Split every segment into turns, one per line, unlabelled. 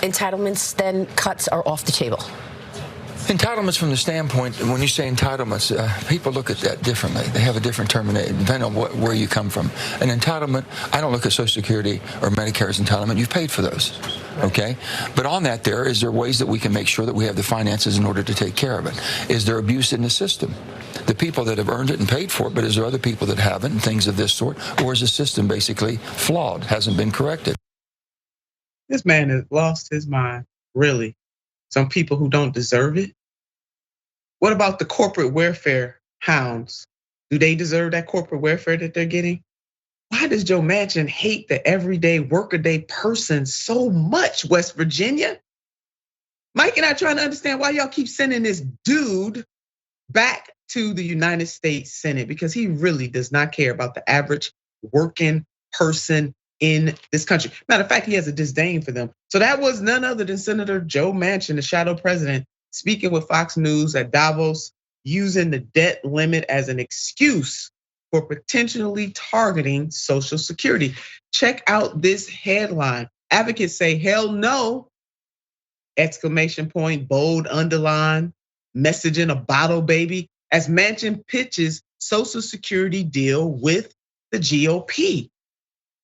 entitlements, then cuts are off the table?
Entitlements from the standpoint, when you say entitlements, people look at that differently. They have a different term depending on where you come from. An entitlement, I don't look at Social Security or Medicare as entitlement. You've paid for those, okay? But on that, is there ways that we can make sure that we have the finances in order to take care of it? Is there abuse in the system? The people that have earned it and paid for it, but is there other people that haven't and things of this sort? Or is the system basically flawed, hasn't been corrected?
This man has lost his mind, really. Some people who don't deserve it. What about the corporate welfare hounds? Do they deserve that corporate welfare that they're getting? Why does Joe Manchin hate the everyday workaday person so much, West Virginia? Mike and I trying to understand why y'all keep sending this dude back to the United States Senate, because he really does not care about the average working person in this country. Matter of fact, he has a disdain for them. So that was none other than Senator Joe Manchin, the shadow president, speaking with Fox News at Davos, using the debt limit as an excuse for potentially targeting Social Security. Check out this headline. Advocates say, hell no, exclamation point, bold, underline, message in a bottle, baby, as Manchin pitches Social Security deal with the GOP.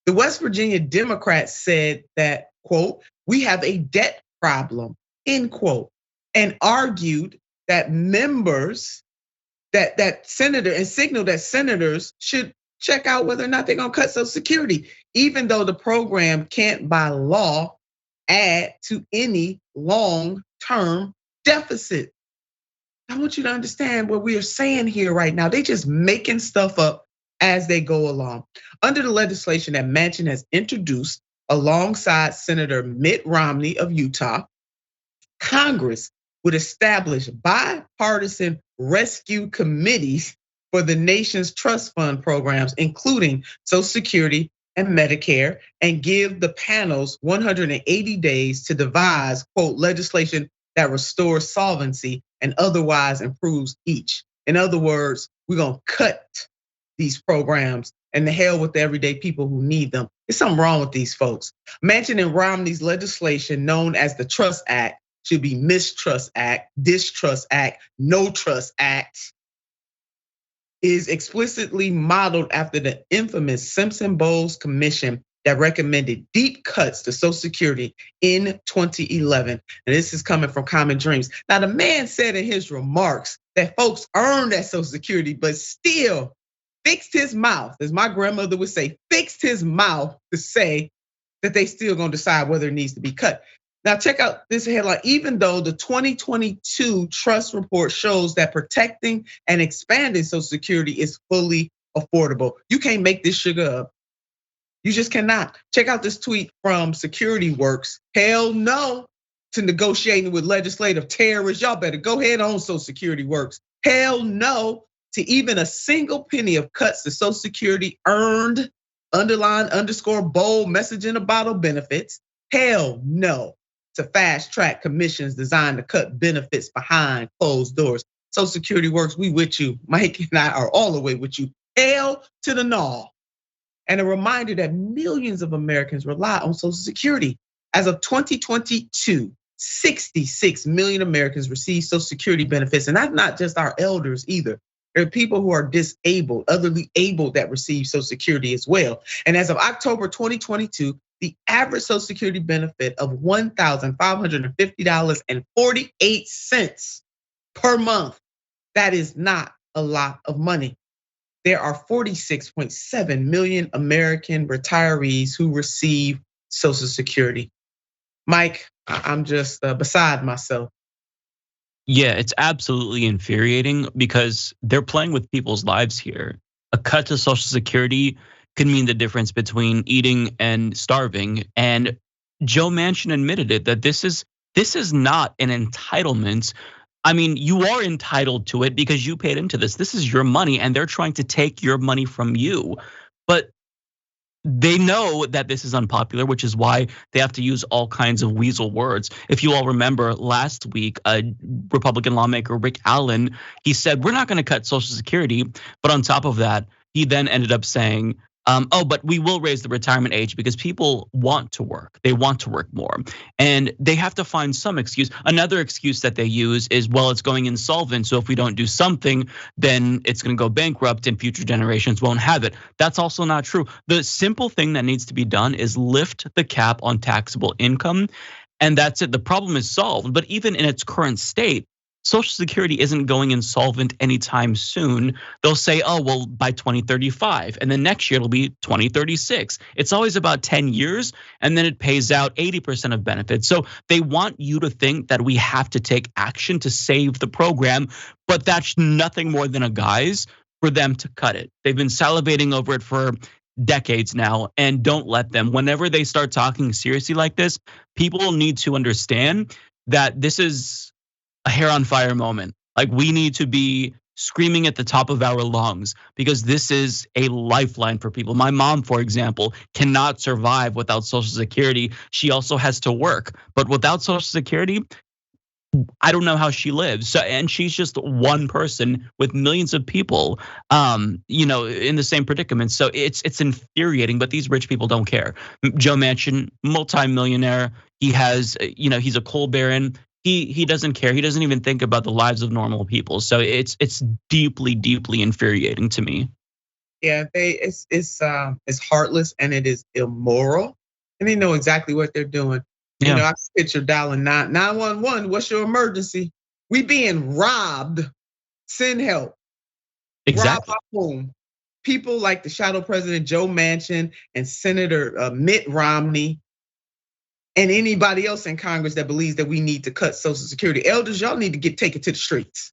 The West Virginia Democrats said that, quote, we have a debt problem, end quote, and argued that members, that senator, and signaled that senators should check out whether or not they're gonna cut Social Security, even though the program can't by law add to any long-term deficit. I want you to understand what we are saying here right now. They just making stuff up as they go along. Under the legislation that Manchin has introduced alongside Senator Mitt Romney of Utah, Congress would establish bipartisan rescue committees for the nation's trust fund programs, including Social Security and Medicare, and give the panels 180 days to devise, quote, legislation that restores solvency and otherwise improves each. In other words, we're gonna cut these programs and the hell with the everyday people who need them. There's something wrong with these folks. Manchin and Romney's legislation, known as the Trust Act, should be Mistrust Act, Distrust Act, No Trust Act, is explicitly modeled after the infamous Simpson-Bowles Commission that recommended deep cuts to Social Security in 2011. And this is coming from Common Dreams. Now, the man said in his remarks that folks earned that Social Security, but still fixed his mouth, as my grandmother would say, fixed his mouth to say that they still gonna decide whether it needs to be cut. Now check out this headline. Even though the 2022 trust report shows that protecting and expanding Social Security is fully affordable, you can't make this sugar up. You just cannot. Check out this tweet from Security Works. Hell no to negotiating with legislative terrorists. Y'all better go ahead on Social Security Works. Hell no to even a single penny of cuts to Social Security earned, underline, underscore, bold, message in a bottle benefits. Hell no to fast track commissions designed to cut benefits behind closed doors. Social Security Works, we with you. Mike and I are all the way with you. Hell to the no. And a reminder that millions of Americans rely on Social Security. As of 2022, 66 million Americans receive Social Security benefits. And that's not just our elders either. There are people who are disabled, otherly able that receive Social Security as well. And as of October 2022, the average Social Security benefit of $1,550.48 per month. That is not a lot of money. There are 46.7 million American retirees who receive Social Security. Mike, I'm just beside myself.
Yeah, it's absolutely infuriating because they're playing with people's lives here. A cut to Social Security could mean the difference between eating and starving. And Joe Manchin admitted it, that this is not an entitlement. I mean, you are entitled to it because you paid into this. This is your money and they're trying to take your money from you. But they know that this is unpopular, which is why they have to use all kinds of weasel words. If you all remember last week, Republican lawmaker Rick Allen, he said, we're not gonna cut Social Security. But on top of that, he then ended up saying, But we will raise the retirement age because people want to work. They want to work more. And they have to find some excuse. Another excuse that they use is, well, it's going insolvent. So if we don't do something, then it's going to go bankrupt and future generations won't have it. That's also not true. The simple thing that needs to be done is lift the cap on taxable income. And that's it. The problem is solved. But even in its current state, Social Security isn't going insolvent anytime soon. They'll say, oh, well, by 2035, and then next year it'll be 2036. It's always about 10 years, and then it pays out 80% of benefits. So they want you to think that we have to take action to save the program, but that's nothing more than a guise for them to cut it. They've been salivating over it for decades now, and don't let them. Whenever they start talking seriously like this, people need to understand that this is a hair on fire moment. Like, we need to be screaming at the top of our lungs because this is a lifeline for people. My mom, for example, cannot survive without Social Security. She also has to work, but without Social Security, I don't know how she lives. So, and she's just one person with millions of people, in the same predicament. So it's infuriating, but these rich people don't care. Joe Manchin, multimillionaire. He has, he's a coal baron. He doesn't care. He doesn't even think about the lives of normal people. So it's deeply, deeply infuriating to me.
Yeah, it's heartless and it is immoral, and they know exactly what they're doing.
Yeah.
I picture dialing 911. What's your emergency? We being robbed. Send help.
Exactly.
Rob our home. People like the shadow president Joe Manchin and Senator Mitt Romney, and anybody else in Congress that believes that we need to cut Social Security. Elders, y'all need to take it to the streets.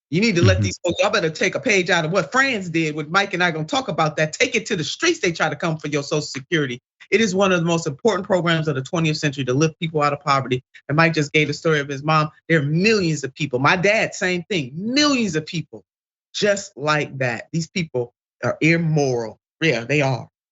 You need to let these folks, y'all better take a page out of what France did with Mike and I gonna talk about that. Take it to the streets. They try to come for your Social Security. It is one of the most important programs of the 20th century to lift people out of poverty. And Mike just gave the story of his mom. There are millions of people. My dad, same thing. Millions of people just like that. These people are immoral. Yeah, they are.